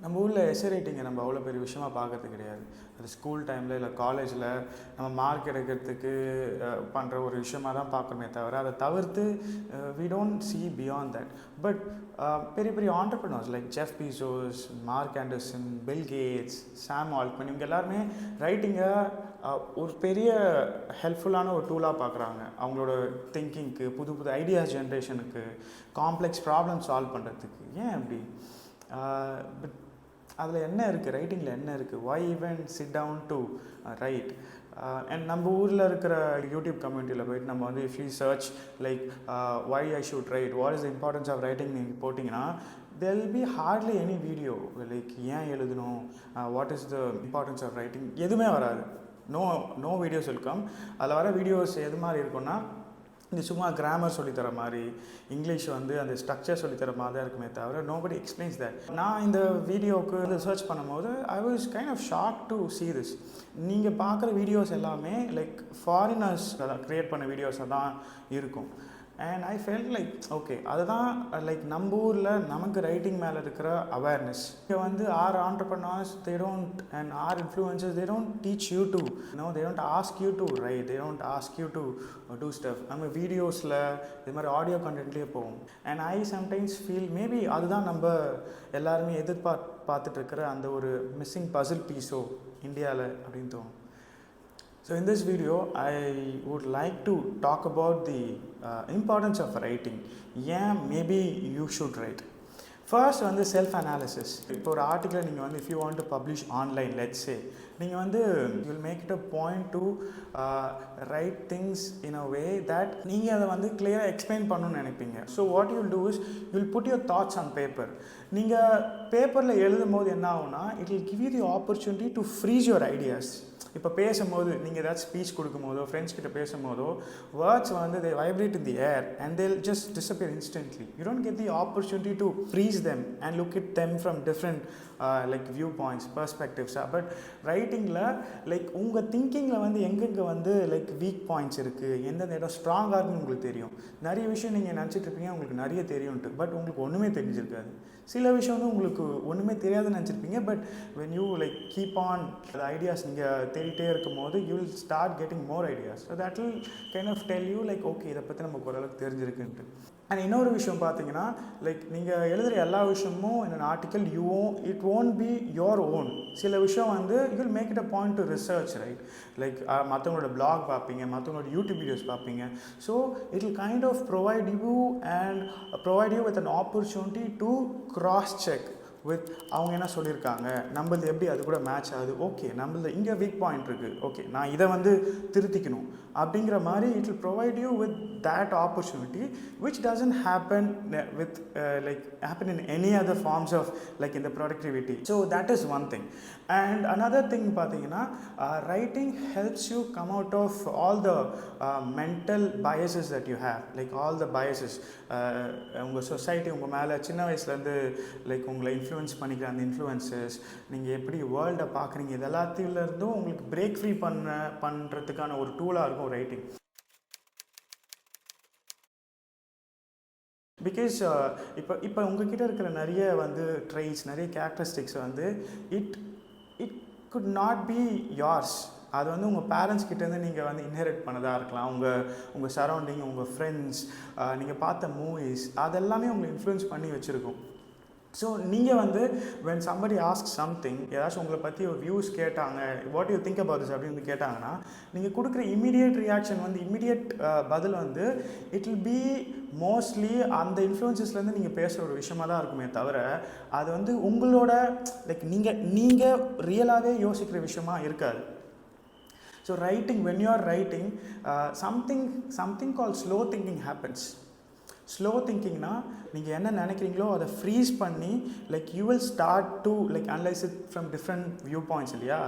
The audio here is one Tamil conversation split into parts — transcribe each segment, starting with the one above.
நம்ம ஊரில் எஸ்ஏ ரைட்டிங்கை நம்ம அவ்வளோ பெரிய விஷயமா பார்க்கறது கிடையாது. அது ஸ்கூல் டைமில் இல்லை காலேஜில் நம்ம மார்க் எடுக்கிறதுக்கு பண்ணுற ஒரு விஷயமாக தான் பார்க்கணுமே தவிர, அதை தவிர்த்து we don't see beyond that. But பெரிய பெரிய entrepreneurs like Jeff Bezos, Marc Andreessen, Bill Gates, Sam Altman, இவங்க எல்லாருமே ரைட்டிங்கை ஒரு பெரிய ஹெல்ப்ஃபுல்லான ஒரு டூலாக பார்க்குறாங்க. அவங்களோட திங்கிங்க்கு, புது புது ஐடியாஸ் ஜென்ரேஷனுக்கு, காம்ப்ளெக்ஸ் ப்ராப்ளம் சால்வ் பண்ணுறதுக்கு. ஏன் அப்படி? பட் அதில் என்ன இருக்குது, ரைட்டிங்கில் என்ன இருக்குது? Why even sit down to write? And நம்ம ஊரில் இருக்கிற யூடியூப் கம்யூனிட்டியில் போய்ட்டு நம்ம வந்து if you search like why I should write, what is the importance of writing நீங்கள் போட்டிங்கன்னா there will be hardly any video like ஏன் எழுதணும், what is the importance of writing, எதுவுமே வராது. நோ வீடியோஸ் இருக்கும். அதில் வர வீடியோஸ் எது மாதிரி இருக்குன்னா, இந்த சும்மா கிராமர் சொல்லித்தர மாதிரி, இங்கிலீஷ் வந்து அந்த ஸ்ட்ரக்சர் சொல்லித்தர மாதிரி தான் இருக்குமே தவிர நோபடி எக்ஸ்பிளைன்ஸ் தட். நான் இந்த வீடியோவுக்கு வந்து சர்ச் பண்ணும்போது I was kind of shock to see this. நீங்கள் பார்க்குற வீடியோஸ் எல்லாமே லைக் ஃபாரினர்ஸ் க்ரியேட் பண்ண வீடியோஸாக தான் இருக்கும். And I felt like okay, அதுதான் லைக் நம்ம ஊரில் நமக்கு ரைட்டிங் மேலே இருக்கிற அவேர்னஸ். இங்கே வந்து or entrepreneurs they don't and or influencers they don't teach you to they don't ask you to write, they don't ask you to do stuff. நம்ம வீடியோஸில் இது மாதிரி ஆடியோ கண்டென்ட்லேயே போவோம். And I sometimes feel maybe அதுதான் நம்ம எல்லாருமே பார்த்துட்டு இருக்கிற அந்த ஒரு மிஸ்ஸிங் பசில் பீஸோ இந்தியாவில் அப்படின்னு தோணும். So in this video, I would like to talk about the importance of writing. Yeah, maybe you should write. First வந்து செல்ஃப் அனாலிசிஸ். இப்போ ஒரு ஆர்டிக்கலை நீங்கள் வந்து if you want to publish online, let's say, நீங்கள் வந்து you will make it a point to write things in a way that நீங்கள் அதை வந்து கிளியராக எக்ஸ்பிளைன் பண்ணணும்னு நினைப்பீங்க. So what you will do is you will put your thoughts on paper. நீங்கள் பேப்பரில் எழுதும் போது என்ன ஆகுனா, it will give you the opportunity to freeze your ideas. இப்போ பேசும்போது நீங்கள் ஏதாச்சும் ஸ்பீச் கொடுக்கும்போதோ, ஃப்ரெண்ட்ஸ் கிட்ட பேசும்போதோ, வேர்ட்ஸ் வந்து they vibrate in the air and they'll just disappear instantly. You don't get the opportunity to freeze them and look at them from different like viewpoints, perspectives. But ரைட்டிங்கில் லைக் உங்கள் திங்கிங்கில் வந்து எங்கெங்கே வந்து லைக் வீக் பாயிண்ட்ஸ் இருக்குது, எந்தெந்த இடம் ஸ்ட்ராங்காக இருக்குன்னு உங்களுக்கு தெரியும். நிறைய விஷயம் நீங்கள் நினச்சிட்டு இருப்பீங்க உங்களுக்கு நிறைய தெரியும்ட்டு, பட் உங்களுக்கு ஒன்றுமே தெரிஞ்சிருக்காது. சில விஷயம் வந்து உங்களுக்கு ஒன்றுமே தெரியாதுன்னு நினச்சிருப்பீங்க, but when you like keep on the ideas நீங்கள் தேடிட்டே இருக்கும் போது you will start getting more ideas. So that will kind of tell you like okay, இதை பற்றி நமக்கு ஓரளவுக்கு தெரிஞ்சிருக்குன்ட்டு. அண்ட் இன்னொரு விஷயம் பார்த்தீங்கன்னா, லைக் நீங்கள் எழுதுகிற எல்லா விஷயமும் in an article it won't be your own. சில விஷயம் வந்து you will make it a point to research, right? Like மற்றவங்களோட blog பார்ப்பீங்க, மற்றவங்களோட யூடியூப் வீடியோஸ் பார்ப்பீங்க. So it will kind of provide you with an opportunity to cross check with அவங்க என்ன சொல்லியிருக்காங்க, நம்மளது எப்படி அது கூட மேட்ச் ஆகுது, ஓகே நம்மளது இங்கே வீக் பாயிண்ட் இருக்குது, ஓகே நான் இதை வந்து திருத்திக்கணும் அப்படிங்கிற மாதிரி it will provide you with that opportunity which doesn't happen with happen in any other forms of like in the productivity. So that is one thing. And another thing பார்த்தீங்கன்னா, writing helps you come out of all the mental biases that you have, like all the biases உங்கள் சொசைட்டி உங்கள் மேலே சின்ன வயசுலேருந்து லைக் உங்களை இன்ஃப்ளூயன்ஸ் பண்ணிக்கிற அந்த இன்ஃப்ளூயன்சஸ், நீங்கள் எப்படி வேர்ல்டை பார்க்குறீங்க, இது எல்லாத்திலிருந்தும் உங்களுக்கு பிரேக் ஃப்ரீ பண்ணுறதுக்கான ஒரு டூலாக இருக்கும் ரைட்டிங். பிகாஸ் இப்போ உங்ககிட்ட இருக்கிற நிறைய வந்து ட்ரைட்ஸ், நிறைய கேரக்டரிஸ்டிக்ஸ் வந்து இட் குட் நாட் பி யார்ஸ். அது வந்து உங்கள் பேரண்ட்ஸ் கிட்டேருந்து நீங்கள் வந்து இன்ஹெரிட் பண்ணதாக இருக்கலாம். உங்கள் சரௌண்டிங், உங்கள் ஃப்ரெண்ட்ஸ், நீங்கள் பார்த்த மூவிஸ், அதெல்லாமே உங்களை இன்ஃப்ளூயன்ஸ் பண்ணி வச்சுருக்கும். ஸோ நீங்கள் வந்து when somebody asks something, ஏதாச்சும் உங்களை பற்றி ஒரு வியூஸ் கேட்டாங்க, what you think about this அப்படின்னு கேட்டாங்கன்னா, நீங்கள் கொடுக்குற இமீடியட் ரியாக்ஷன் வந்து இமீடியட் பதில் வந்து இட் வில் பி மோஸ்ட்லி அந்த இன்ஃப்ளூயன்சஸ்லேருந்து நீங்கள் பேசுகிற ஒரு விஷயமாக தான் இருக்குமே தவிர, அது வந்து உங்களோட லைக் நீங்கள் ரியலாகவே யோசிக்கிற விஷயமா இருக்காது. So writing, when you are writing, something called slow thinking happens. Slow திங்கிங்னா நீங்கள் என்ன நினைக்கிறீங்களோ அதை ஃப்ரீஸ் பண்ணி like you will start to like analyse it from different view points இல்லையா.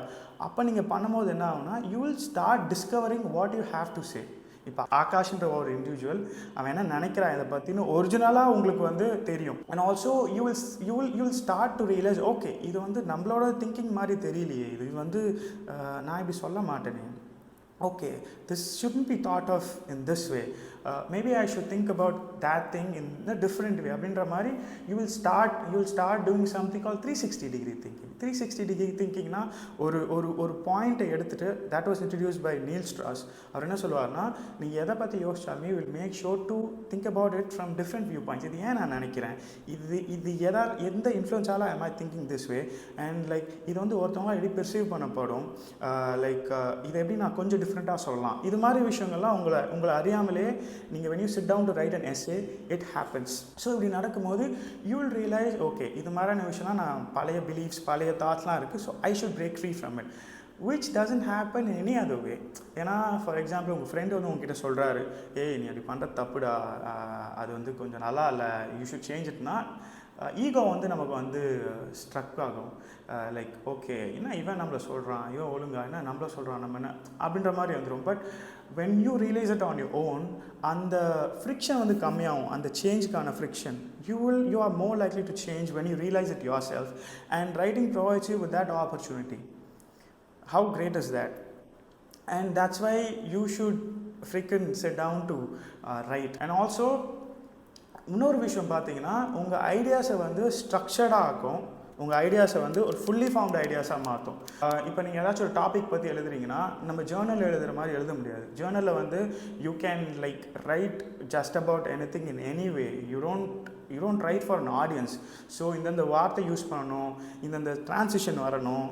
அப்போ நீங்கள் பண்ணும்போது என்ன ஆகுனா, you will start discovering what you have to say. இப்போ ஆகாஷ்ன்ற ஒரு இண்டிவிஜுவல் அவன் என்ன நினைக்கிறான் இதை பற்றினு ஒரிஜினலாக உங்களுக்கு வந்து தெரியும். And also you will start to realise okay, இது வந்து நம்மளோட திங்கிங் மாதிரி தெரியலையே, இது வந்து நான் இப்படி சொல்ல மாட்டேனே, okay, this shouldn't be thought of in this way. Maybe I should think about that thing in a different way அப்படின்ற மாதிரி you will start doing something called 360 degree thinking. 360 degree thinkingனா ஒரு பாயிண்ட்டை எடுத்துகிட்டு that was introduced by Neil Strauss. அவர் என்ன சொல்லுவார்னா, நீங்கள் எதை பற்றி யோசிச்சாலுமே will make sure to think about it from different viewpoints. இது ஏன் நான் நினைக்கிறேன், இது எந்த இன்ஃப்ளூயன்ஸால் am I thinking this way, and like இது வந்து ஒருத்தவங்க எப்படி பெர்சீவ் பண்ணப்படும், இதை எப்படி நான் கொஞ்சம் டிஃப்ரெண்ட்டாக சொல்லலாம். இது மாதிரி விஷயங்கள்லாம் உங்களை அறியாமலே நீங்கள் when you sit down to write an essay, it happens. So இப்படி நடக்கும்போது you will realize, okay, இது மாதிரியான விஷயம்லாம் நான் பழைய பிலீஃப்ஸ் பழைய தாட்ஸ்லாம் இருக்குது, so I should break free from it, which doesn't happen in any other way. ஏன்னா ஃபார் எக்ஸாம்பிள் உங்கள் ஃப்ரெண்டு வந்து உங்ககிட்ட சொல்கிறாரு, ஏய் நீ அப்படி பண்ணுற தப்புடா, அது வந்து கொஞ்சம் நல்லா இல்லை, யூ ஷுட் சேஞ்ச் இட்னா ஈகோ வந்து நமக்கு வந்து ஸ்ட்ரக் ஆகும். லைக் ஓகே, என்ன இவன் நம்மளை சொல்கிறான், இவன் ஒழுங்கா என்ன நம்மளை சொல்கிறான், நம்ம என்ன அப்படின்ற மாதிரி வந்துடும். But when you realize it on your own, அந்த ஃப்ரிக்ஷன் வந்து கம்மியாகும், அந்த சேஞ்சுக்கான friction. You are more likely to change when you realize it yourself, and writing provides you with that opportunity. How great is that? And that's why you should freaking sit down to write. And also இன்னொரு விஷயம் பார்த்தீங்கன்னா, உங்கள் ஐடியாஸை வந்து ஸ்ட்ரக்சர்டாக ஆக்கும், உங்கள் ஐடியாஸை வந்து ஒரு ஃபுல்லி ஃபார்ம்டு ஐடியாஸாக மாற்றும். இப்போ நீங்கள் ஏதாச்சும் ஒரு டாபிக் பற்றி எழுதுறீங்கன்னா, நம்ம ஜேர்னல் எழுதுகிற மாதிரி எழுத முடியாது. ஜேர்னலில் வந்து you can like right just about anything in any way. You don't right for an audience. So இந்தந்த வார்த்தை யூஸ் பண்ணணும், இந்தந்த டிரான்சிஷன் வரணும்,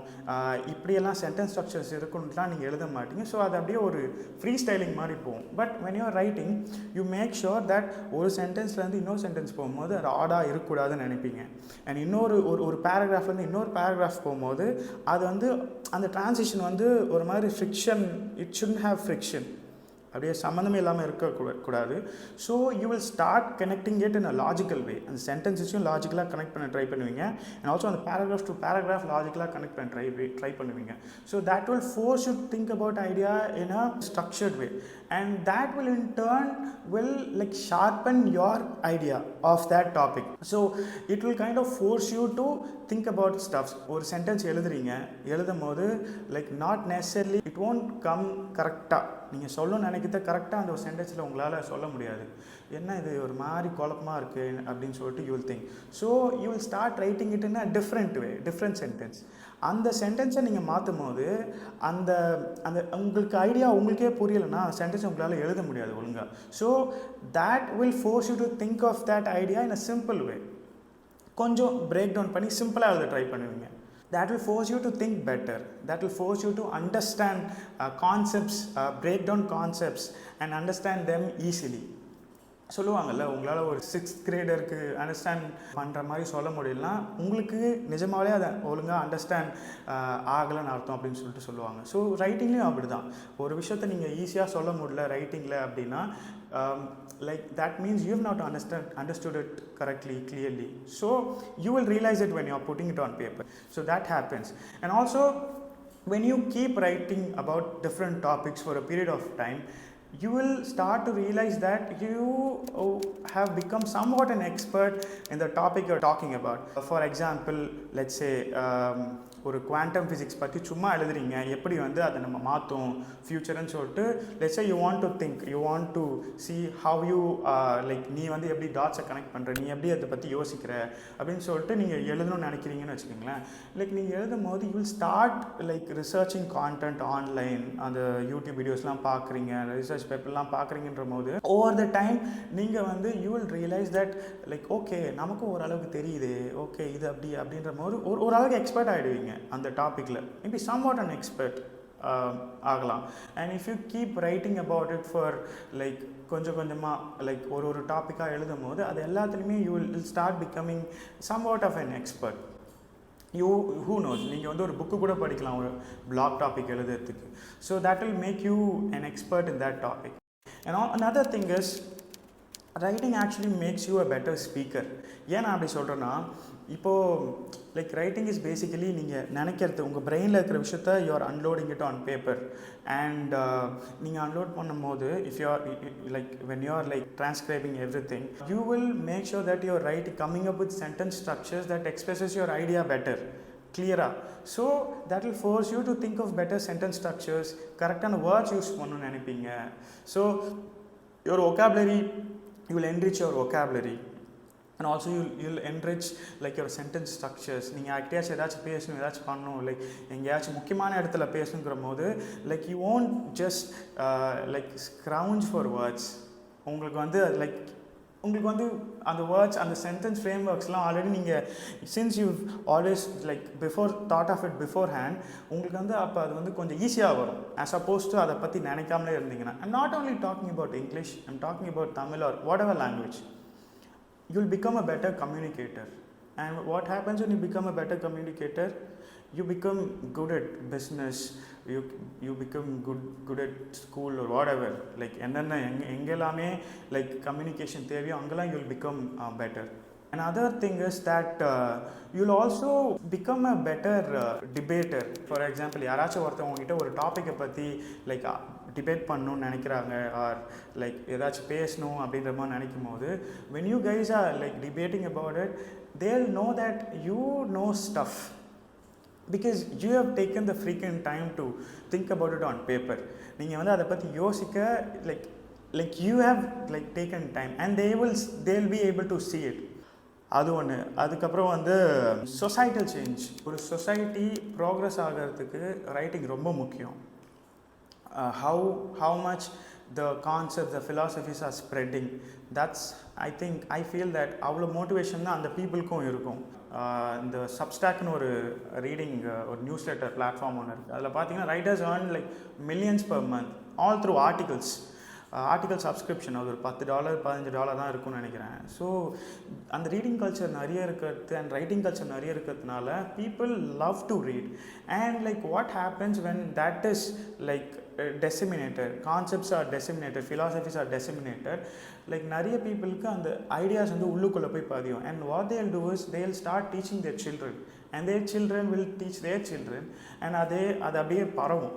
இப்படியெல்லாம் சென்டென்ஸ் ஸ்ட்ரக்சர்ஸ் இருக்குன்னுலாம் நீங்கள் எழுத மாட்டீங்க. ஸோ அது அப்படியே ஒரு ஃப்ரீ ஸ்டைலிங் மாதிரி போகும். But when you're writing, you make sure that ஒரு சென்டென்ஸ்லேருந்து இன்னொரு சென்டென்ஸ் போகும்போது அது ஆடாக இருக்கக்கூடாதுன்னு நினைப்பீங்க. அண்ட் ஒரு பேராகிராஃப்லேருந்து இன்னொரு பேராகிராஃப் போகும்போது அது வந்து அந்த டிரான்சிஷன் வந்து ஒரு மாதிரி friction, it shouldn't have friction, அப்படியே சம்மந்தமே இல்லாமல் இருக்கக்கூடாது. So you will start connecting it in a logical way. அந்த சென்டென்ஸஸையும் லாஜிக்கலாக கனெக்ட் பண்ண ட்ரை பண்ணுவீங்க. அண்ட் ஆல்சோ அந்த பேராகிராஃப் டு பேராகிராஃப் லாஜிக்கலாக கனெக்ட் பண்ண ட்ரை பண்ணுவீங்க. So that will force you think about idea in a structured way, and that will in turn will like sharpen your idea of that topic. So it will kind of force you to think about stuff. ஒரு சென்டென்ஸ் எழுதும் போது like not necessarily it won't come கரெக்டாக, நீங்கள் சொல்லணும்னு நினைக்கிறத கரெக்டாக அந்த ஒரு சென்டென்ஸில் உங்களால் சொல்ல முடியாது. என்ன இது ஒரு மாதிரி குழப்பமாக இருக்குது அப்படின்னு சொல்லிட்டு you will think. So you will start writing it in a different way, different sentence. அந்த சென்டென்ஸை நீங்கள் மாற்றும் போது அந்த உங்களுக்கு ஐடியா உங்களுக்கே புரியலைன்னா சென்டென்ஸ் உங்களால் எழுத முடியாது ஒழுங்காக. So that will force you to think of that idea in a simple way. கொஞ்சம் பிரேக் டவுன் பண்ணி சிம்பிளாக எழுத ட்ரை பண்ணுவீங்க. That will force you to think better. That will force you to understand concepts, break down concepts and understand them easily. சொல்லுவாங்கள்ல, உங்களால் ஒரு 6th கிரேடருக்கு அண்டர்ஸ்டாண்ட் பண்ணுற மாதிரி சொல்ல முடியலனா உங்களுக்கு நிஜமாவே அதை ஒழுங்காக அண்டர்ஸ்டாண்ட் ஆகலைன்னு அர்த்தம் அப்படின்னு சொல்லிட்டு சொல்லுவாங்க. ஸோ ரைட்டிங்லேயும் அப்படி தான். ஒரு விஷயத்தை நீங்கள் ஈஸியாக சொல்ல முடியல ரைட்டிங்கில் அப்படின்னா, like that means you have not understood it correctly, clearly. So you will realize it when you are putting it on paper. So that happens. And also when you keep writing about different topics for a period of time, you will start to realize that you have become somewhat an expert in the topic you're talking about. For example, let's say ஒரு குவாண்டம் ஃபிசிக்ஸ் பற்றி சும்மா எழுதுறீங்க, எப்படி வந்து அதை நம்ம மாற்றும் ஃப்யூச்சர்னு சொல்லிட்டு. Let's say you want to think, you want to C how you like நீ வந்து எப்படி டாட்ஸை கனெக்ட் பண்ணுற, நீ எப்படி அதை பற்றி யோசிக்கிற அப்படின்னு சொல்லிட்டு நீங்கள் எழுதணும்னு நினைக்கிறீங்கன்னு வச்சுக்கோங்களேன். லைக் நீங்கள் எழுதும் போது you will start like researching content online, அந்த யூடியூப் வீடியோஸ்லாம் பார்க்குறீங்க, ரிசர்ச் பேப்பர்லாம் பார்க்குறீங்கன்ற போது ஓவர் த டைம் நீங்கள் வந்து you will realise that like okay நமக்கும் ஓரளவுக்கு தெரியுது, ஓகே இது அப்படின்ற போது ஓரளவுக்கு எக்ஸ்பர்ட் ஆகிடுவீங்க அந்த டாப்பிக்கில். மேபி சம்வாட் அன் எக்ஸ்பர்ட் ஆகலாம். And if you keep writing about it for like கொஞ்சமாக லைக் ஒரு டாப்பிக்காக எழுதும் போது அது எல்லாத்துலேயுமே you will start becoming somewhat of an expert. who knows, நீங்கள் வந்து ஒரு புக்கு கூட படிக்கலாம் ஒரு பிளாக் டாபிக் எழுதுறதுக்கு. So that will make you an expert in that topic. And another thing is writing actually makes you a better speaker. ஏன் நான் அப்படி சொல்கிறேன்னா, இப்போது லைக் ரைட்டிங் இஸ் பேசிக்கலி நீங்கள் நினைக்கிறது உங்கள் பிரெயினில் இருக்கிற விஷயத்த you are unloading it on paper. And நீங்கள் அன்லோட் பண்ணும்போது if you are like when you are like transcribing every thing, you will make sure that your writing coming up with sentence structures that expresses your idea better, clear-ஆ. So that will force you to think of better sentence structures, கரெக்டான வேர்ட்ஸ் யூஸ் பண்ணணும்னு நினைப்பீங்க. So your vocabulary, you will enrich your vocabulary. And also you'll enrich like your sentence structures. நீங்கள் யார்கிட்டயாச்சும் ஏதாச்சும் பேசணும், ஏதாச்சும் பண்ணணும், லைக் எங்கேயாச்சும் முக்கியமான இடத்துல பேசணுங்கிற போது like you won't just like scrounge for words. உங்களுக்கு வந்து லைக் உங்களுக்கு வந்து அந்த வேர்ட்ஸ், அந்த சென்டென்ஸ் ஃப்ரேம் ஒர்க்ஸ்லாம் ஆல்ரெடி நீங்கள் since you always like before thought of it beforehand, உங்களுக்கு வந்து அப்போ அது வந்து கொஞ்சம் ஈஸியாக வரும் ஆஸ் அப்போஸ் டு அதை பற்றி நினைக்காமலே இருந்தீங்கன்னா. I'm not only talking about English, I'm talking about Tamil or whatever language. You'll become a better communicator. And what happens when you become a better communicator? You become good at business, you become good at school or whatever. Like என்னென்ன எங்கெல்லாமே like communication தேவையோ அங்கெல்லாம் you'll become better. Another thing is that you'll also become a better debater. For example, யாராச்சும் ஒருத்தவங்க உங்ககிட்ட ஒரு டாப்பிக்கை பற்றி லைக் டிபேட் பண்ணணும்னு நினைக்கிறாங்க ஆர் லைக் ஏதாச்சும் பேசணும் அப்படின்ற மாதிரி நினைக்கும் போது when you guys are like debating about it, they'll know that you know stuff because you have taken the freaking time to think about it on paper. நீங்கள் வந்து அதை பற்றி யோசிக்க like you have like taken time and they'll be able to see it. அது ஒன்று. அதுக்கப்புறம் வந்து சொசைட்டல் சேஞ்ச். ஒரு சொசைட்டி ப்ராக்ரஸ் ஆகிறதுக்கு ரைட்டிங் ரொம்ப முக்கியம். How much the concepts, the philosophies are spreading, that's I feel that அவ்வளோ மோட்டிவேஷன் தான் அந்த பீப்புளுக்கும் இருக்கும். இந்த சப்ஸ்டாக்னு ஒரு ரீடிங் ஒரு நியூஸ் லெட்டர் பிளாட்ஃபார்ம் ஒன்று இருக்குது. அதில் பார்த்தீங்கன்னா writers earn like millions per month all through article subscription. அது ஒரு $10 $15 தான் இருக்கும்னு நினைக்கிறேன். ஸோ அந்த ரீடிங் கல்ச்சர் நிறைய இருக்கிறது அண்ட் ரைட்டிங் கல்ச்சர் நிறைய இருக்கிறதுனால people love to read. And like what happens when that is like disseminated, concepts are disseminated, philosophies are disseminated, like நிறைய பீப்புளுக்கு அந்த ஐடியாஸ் வந்து உள்ளுக்குள்ளே போய் பதியும். And what they'll do is they'll start teaching their children and their children will teach their children and அது அப்படியே பரவும்.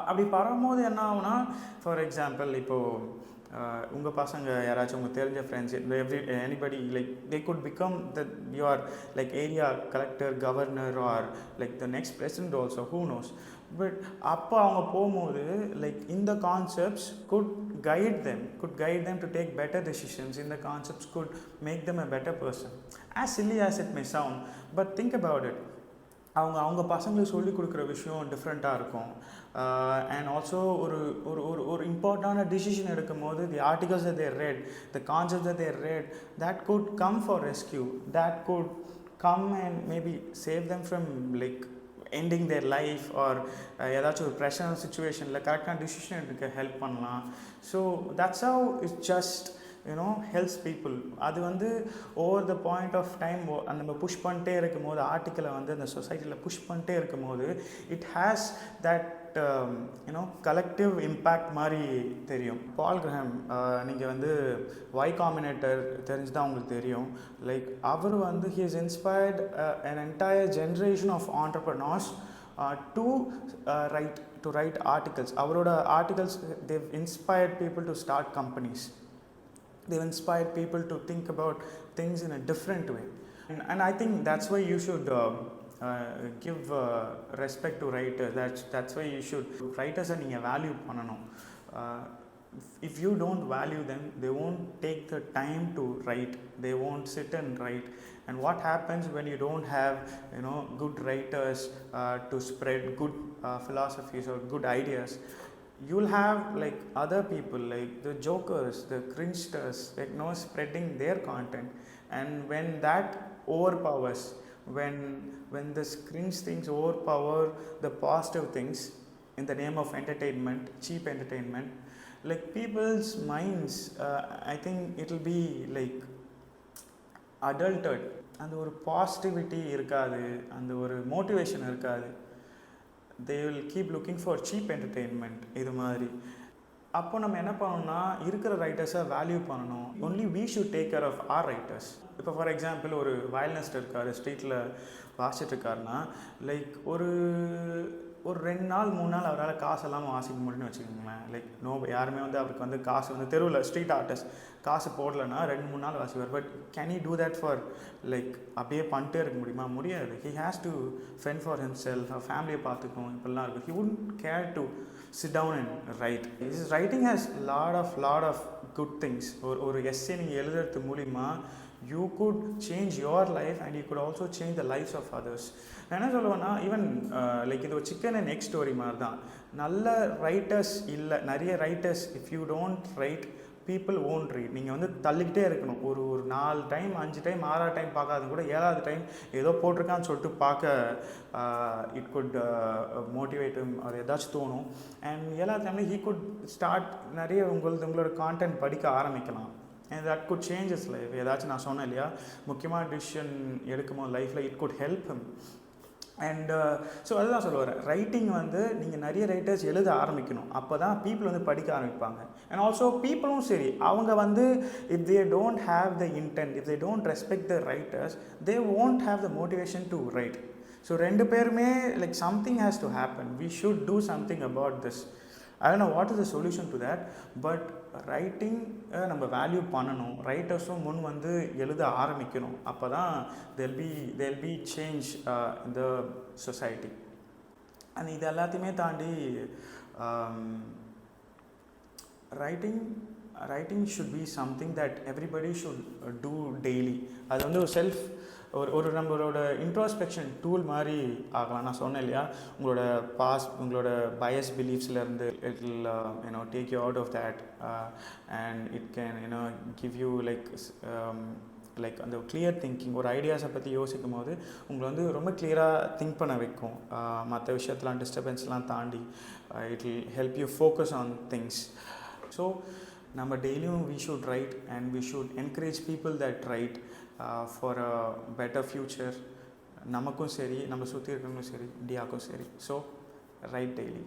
அப்படி பரவும்போது என்ன ஆகுனா, ஃபார் எக்ஸாம்பிள் இப்போது உங்கள் பசங்க யாராச்சும் உங்கள் தெரிஞ்ச friends anybody like they could become your like area collector, governor or like the next president also, who knows. But அப்போ அவங்க போகும்போது லைக் இந்த concepts could guide them to take better decisions. In the concepts could make them a better person. As silly as it may sound, but think about it. அவங்க பசங்களுக்கு சொல்லிக் கொடுக்குற விஷயம் டிஃப்ரெண்ட்டாக இருக்கும். அண்ட் ஆல்சோ ஒரு இம்பார்ட்டண்டான டிசிஷன் எடுக்கும் போது தி articles that they read, the concepts that they read, that could come for rescue, that could come and maybe save them from like ending their life or ஏதாச்சும் ஒரு ப்ரெஷரான சுச்சுவேஷனில் கரெக்டான டிசிஷன் எடுக்க ஹெல்ப் பண்ணலாம். So that's how it just helps people. அது வந்து over the point of time நம்ம புஷ் பண்ணிட்டே இருக்கும் போது, ஆர்டிக்கலை வந்து அந்த சொசைட்டியில் புஷ் பண்ணிட்டே இருக்கும் போது it has that collective impact மாதிரி தெரியும். பால் கிரஹாம், நீங்கள் வந்து ஒய் காம்பினேட்டர் தெரிஞ்சு தான் உங்களுக்கு தெரியும். லைக் அவர் வந்து he is inspired an entire generation of entrepreneurs to write articles. அவரோட articles they've inspired people to start companies. They've inspired people to think about things in a different way. And I think that's why you should give respect to writers. That's why you should writers நீங்க value பண்ணணும். If you don't value them, they won't take the time to write, they won't sit and write. And what happens when you don't have good writers to spread good philosophies or good ideas? You'll have like other people like the jokers, the cringesters, like spreading their content. And when that overpowers, when the cringe things overpower the positive things in the name of entertainment, cheap entertainment, like people's minds, I think it'll be like adulted. அந்த ஒரு பாசிட்டிவிட்டி இருக்காது, அந்த ஒரு மோட்டிவேஷன் இருக்காது. they will keep looking for cheap entertainment. இது மாதிரி அப்போ நம்ம என்ன பண்ணணும்னா இருக்கிற ரைட்டர்ஸை வேல்யூ பண்ணணும். only we should take care of our writers. இப்போ ஃபார் எக்ஸாம்பிள் ஒரு வயலினிஸ்ட் இருக்கார், ஸ்ட்ரீட்டில் வாசிச்சுட்டு இருக்காருன்னா லைக் ஒரு ஒரு 2 நாள் 3 நாள் அவரால் காசு இல்லாமல் வாசிக்க முடியும்னு வச்சுக்கோங்களேன். லைக் யாருமே வந்து அவருக்கு வந்து காசு வந்து தெருவில் ஸ்ட்ரீட் ஆர்டிஸ்ட் காசு போடலைன்னா 2-3 நாள் வாசிப்பார். But can you do that for like அப்படியே பண்ணிட்டே இருக்க முடியுமா? முடியாது. He has to fend for himself, ஃபேமிலியை பார்த்துக்கும் இப்படிலாம் இருக்கும். He would care to sit down and write. His writing has lot of good things. ஒரு எஸ்ஸே நீங்கள் எழுதுறது மூலிமா you could change your life and you could also change the lives of others. நான் என்ன சொல்லுவேன்னா, ஈவன் லைக் இது ஒரு சிக்கன் அண்ட் எக் ஸ்டோரி மாதிரி தான். நல்ல ரைட்டர்ஸ் இல்லை, நிறைய writers, if you don't write people won't read. நீங்கள் வந்து தள்ளிக்கிட்டே இருக்கணும். ஒரு 4 டைம் 5 டைம் 6 டைம் பார்க்காத கூட 7வது டைம் ஏதோ போட்டிருக்கான்னு சொல்லிட்டு பார்க்க இட் குட் மோட்டிவேட் அது ஏதாச்சும் தோணும். அண்ட் 7வது டைமில் ஹீ குட் ஸ்டார்ட் நிறைய உங்களோட கான்டென்ட் படிக்க ஆரம்பிக்கலாம். And that good change is life. ஏதாச்சும் நான் சொன்னேன் இல்லையா, முக்கியமான டிசிஷன் எடுக்கும்போது லைஃப்பில் it good help him. And so அதுதான் சொல்ல வரேன். ரைட்டிங் வந்து நீங்கள் நிறைய ரைட்டர்ஸ் எழுத ஆரம்பிக்கணும். அப்போ தான் பீப்புள் வந்து படிக்க ஆரம்பிப்பாங்க. அண்ட் ஆல்சோ பீப்புளும் சரி, அவங்க வந்து if they don't have the intent, if they don't respect the writers, they won't have the motivation to write. So 2 பேருமே like something has to happen. We should do something about this. I don't know what is the solution to that, but writing நம்ம வேல்யூ பண்ணணும். ரைட்டர்ஸும் முன் வந்து எழுத ஆரம்பிக்கணும். அப்போ தான் there'll be change in the society. And இது எல்லாத்தையுமே தாண்டி writing should be something that everybody should do daily. அது வந்து ஒரு நம்மளோட இன்ட்ரோஸ்பெக்ஷன் டூல் மாதிரி ஆகலாம். நான் சொன்னேன் இல்லையா, உங்களோட உங்களோட பயஸ் பிலீஃப்ஸ்லேருந்து it will take you out of that and it can give you like அந்த கிளியர் திங்கிங். ஒரு ஐடியாஸை பற்றி யோசிக்கும் போது உங்களை வந்து ரொம்ப கிளியராக திங்க் பண்ண வைக்கும். மற்ற விஷயத்தெலாம் டிஸ்டர்பன்ஸ்லாம் தாண்டி it will help you focus on things. So நம்ம டெய்லியும் we should write and we should encourage people that write for a better future. நமக்கும் சரி, நம்ம சுற்றி இருக்கவங்களும் சரி, இந்தியாவுக்கும் சரி. So write daily.